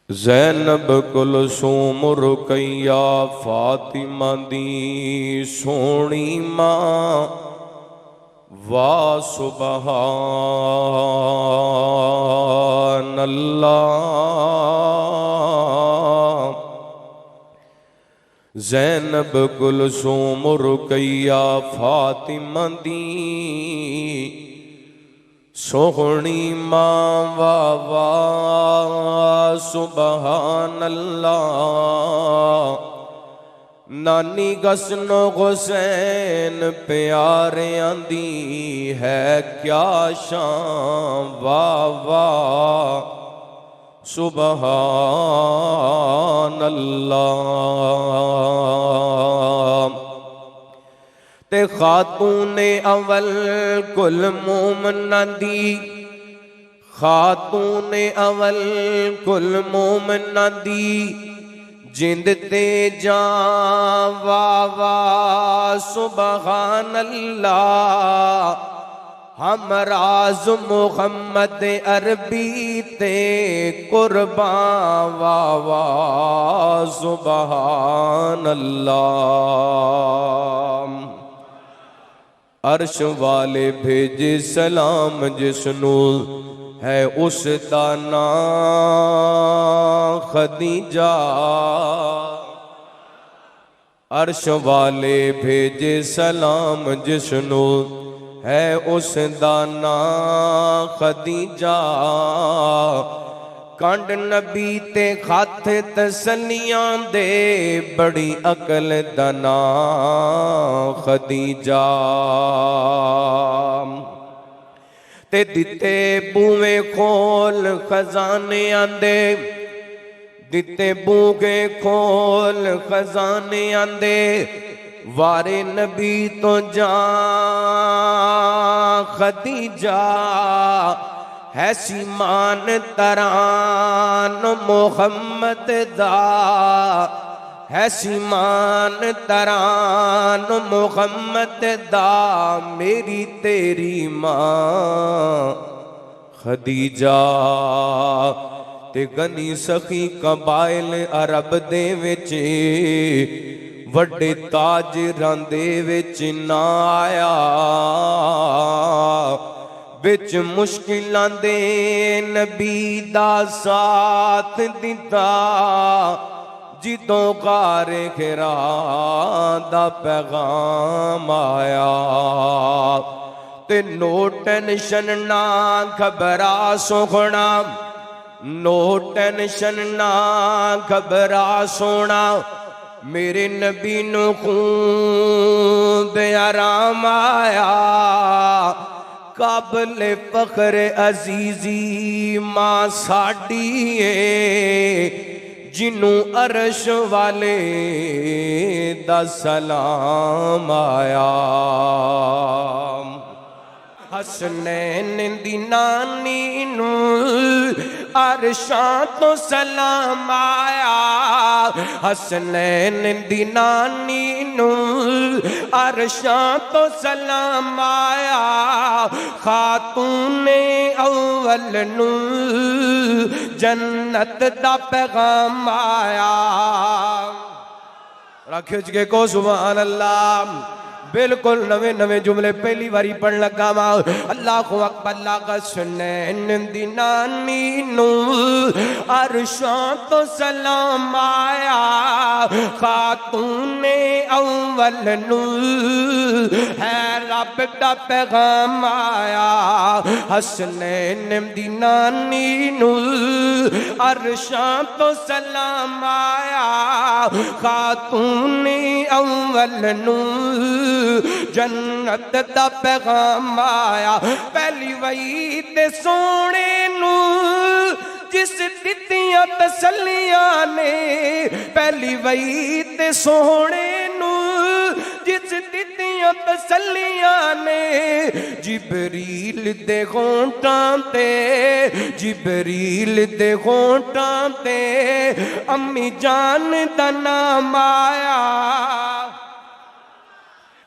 زینب کلثوم رقیہ فاطمہ دی سونی ماں وا سبحان اللہ زینب کلثوم رقیہ فاطمہ دی سونی ماں وا وا سبحان اللہ نانی گسن و حسین پیاریاں دی ہے کیا شان واہ واہ سبحان اللہ تے خاتون اول کل مومنہ دی خاتون اول کل مومنہ دی جند تے جان واہ واہ سبحان اللہ ہم راز محمد عربی تے قربان واہ واہ سبحان اللہ عرش والے بھیجے سلام جسنو ہے اس دا نام خدیجہ عرش والے بھیجے سلام جسنو ہے اس دا نام خدیجہ کنڈ نبی تے خط تسلیاں دے بڑی عقل دا نام خدیجہ تے دتے بوئے کھول خزانے آندے دتے بوئے کھول خزانے آندے وارے نبی تو جان خدیجہ ہے سیمان تران محمد دا ہے سیمان تران محمد دا میری تیری ماں خدیجہ تے گنی سخی قبائل عرب دے وچے وڈے تاجراں دے وچ نہ آیا وچ مشکلاں دے نبی دا ساتھ دتا جدوں غار حرا دا پیغام آیا تے نو ٹینشن نہ گھبرا سونا نو ٹینشن نہ گھبرا سونا میرے نبی نو خون دے آرام آیا قابل فخر عزیزی ماں ساڈی جنوں عرش والے دا سلام آیا حسنین دی نانی نو عرشاں تو سلام آیا حسنین دی نانی نو عرشاں تو سلام آیا خاتون اول نو جنت دا پیغام آیا رکھج کے کو سبحان اللہ بالکل نوے نوے جملے پہلی باری پڑھ لگا ماں اللہ اکبر اللہ حسنین دی نانی نو عرشاں تو سلام آیا خاتون اول نو ہے رب دا پیغام آیا حسنین دی نانی نو عرشاں تو سلام آیا خاتون اول نو جنت دا پیغام آیا پہلی وہی تے سونے نو جس دتیاں تسلیاں نے پہلی وہی تے سونے نو جس دتیاں تسلیاں نے جبریل دے ہونٹاں تے جبریل دے ہونٹاں تے امی جان دا نام آیا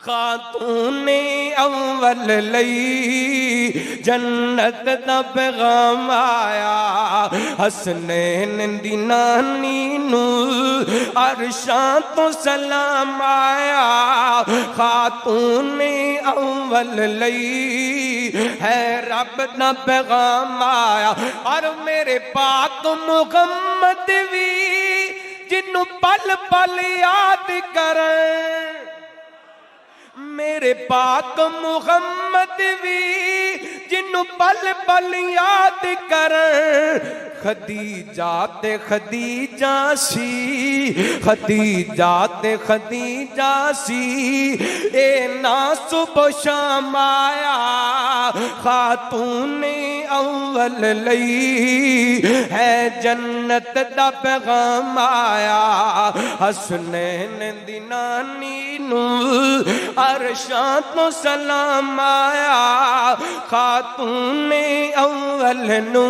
خاتون اول لئی جنت دا پیغام آیا حسنین دی نانی نو عرشاں تو سلام آیا خاتون اول لئی ہے رب دا پیغام آیا اور میرے پاک محمد بھی جنوں پل پل یاد کریں میرے پاک محمد بھی جنوں پل پل یاد کریں خدیجہ تے خدیجہ سی خدیجہ تے خدیجہ سی اے نا صبح شام آیا خاتون اول لئی ہے جنت دا پیغام آیا حسنین دی نانی نو عرشاں تو سلام آیا خاتون اول نو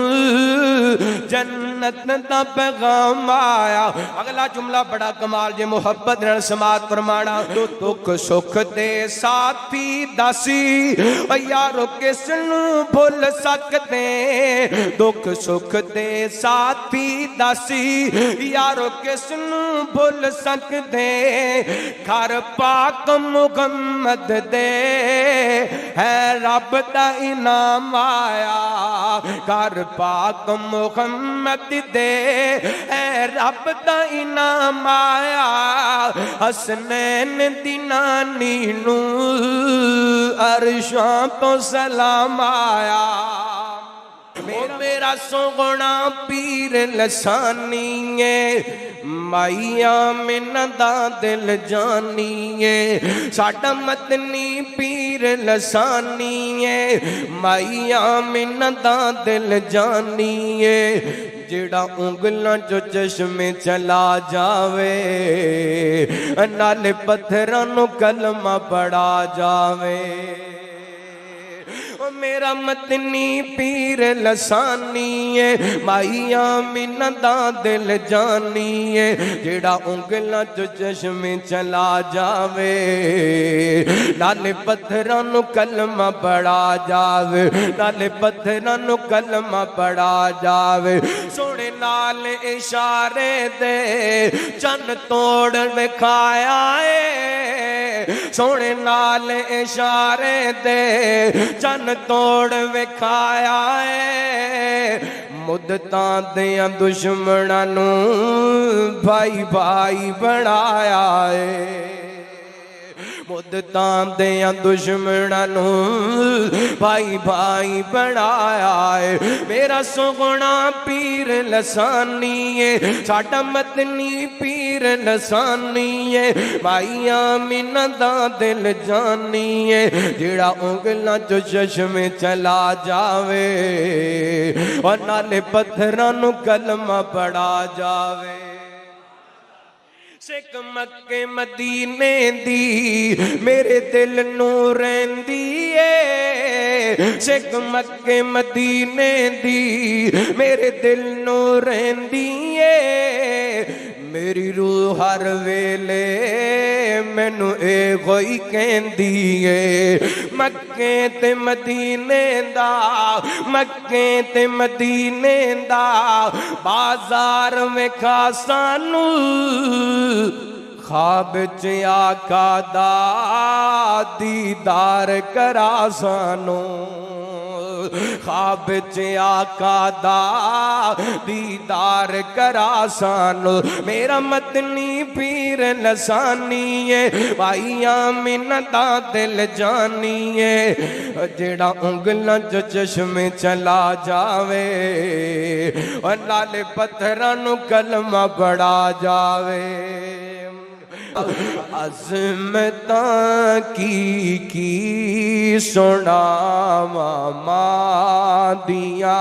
جنت دا پیغام آیا اگلا جملہ بڑا کمال جے محبت نال سماعت فرمانا دکھ سکھ دے ساتھی داسی یارو کس نو بھول سکتے دکھ سکھ دے ساتھی داسی یارو کس نو بھول سکتے گھر پاک محمد دے ہے رب دا انعام آیا گھر پاک محمد دے اے رب دا انعام آیا حسنین دی نانی نو عرشاں تو سلام آیا میرا سوگنا پیر لسانی ہے مائی آمنہ دا دل جانی ہے ساڑھا مدنی پیر لسانی ہے مائی آمنہ دا دل جانی ہے جڑا انگلاں جو چشم چلا جاوے نال پتھرانو کلمہ پڑا جاوے میرا مدنی پیر لسانی ہے مائی آمنہ دا دل جانی ہے جڑا انگلاں جو چشم چلا جاوے نال پتھرانو کلمہ پڑا جاوے نال پتھرانو کلمہ پڑا جاوے سونے نال اشارے دے چن توڑ وکھایا ہے سونے نال اشارے دے چن توڑ وکھایا ہے مدتاں دیاں دشمناں نو بھائی بھائی بنایا ہے مدتاں دیاں دشمناں نو بھائی بھائی بنایا ہے میرا سوگنا پیر لسانی ہے ساڑھا مدنی پیر لسانی ہے بھائی آمنہ دا دل جانی ہے جڑا انگلاں جو چشم چلا جاوے اور نالے پتھرانو کلمہ پڑا جاوے سکھ مکے مدینے دی میرے دل نو رہندی ہے سکھ مکے مدینے دی میرے دل نو رہندی ہے میری روح ہر ویلے مینوں اے کوئی کہندی ہے مکے تے مدینے دا مکے تے مدینے دا بازار میں کھا سانو خواب چ آقا دا دیدار کرا سانو خواب چ آقا دا دیدار کرا سانو میرا مدنی پیر لسانی ہے بھائی آمنہ دا دل جانی ہے جڑا انگلاں جو چشم چلا جاوے اور نال پتھرانو کلمہ پڑا جاوے عظمتاں کی سناواں ماں دیاں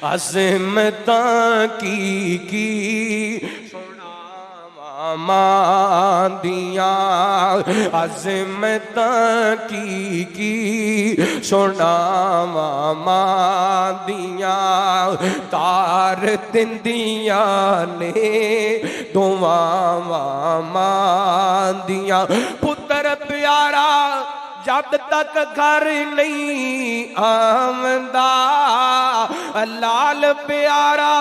عظمتاں کی سناواں ماں دیاں عظمتاں کی سناواں ماں دیاں تار تندیاں نے دعاں ماں دیاں پتر پیارا جب تک گھر نہیں آمدا لال پیارا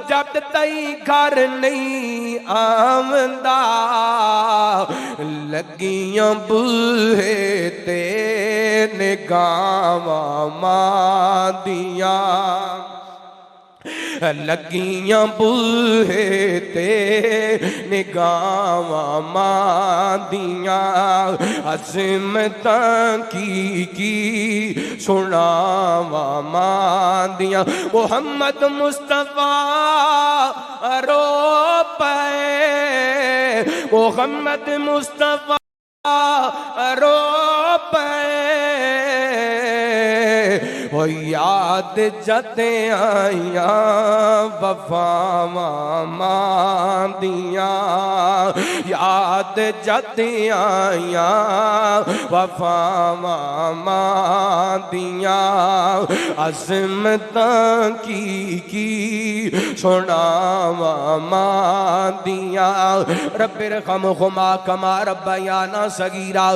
جب تک گھر نہیں آمدا لگیاں بوہے تے نگاواں ماں دیاں لگیاں بوہے تے نگاواں ماں دیاں عظمتاں کی سناواں ماں دیاں محمد مصطفیٰ رو پے محمد مصطفیٰ رو پے وہ یاد جد آیاں وفاواں ماں دیاں یاد جد آیاں وفاواں ماں دیاں عظمتاں کی سناواں ماں دیاں رب ارحمہما کما ربیانا صغیرا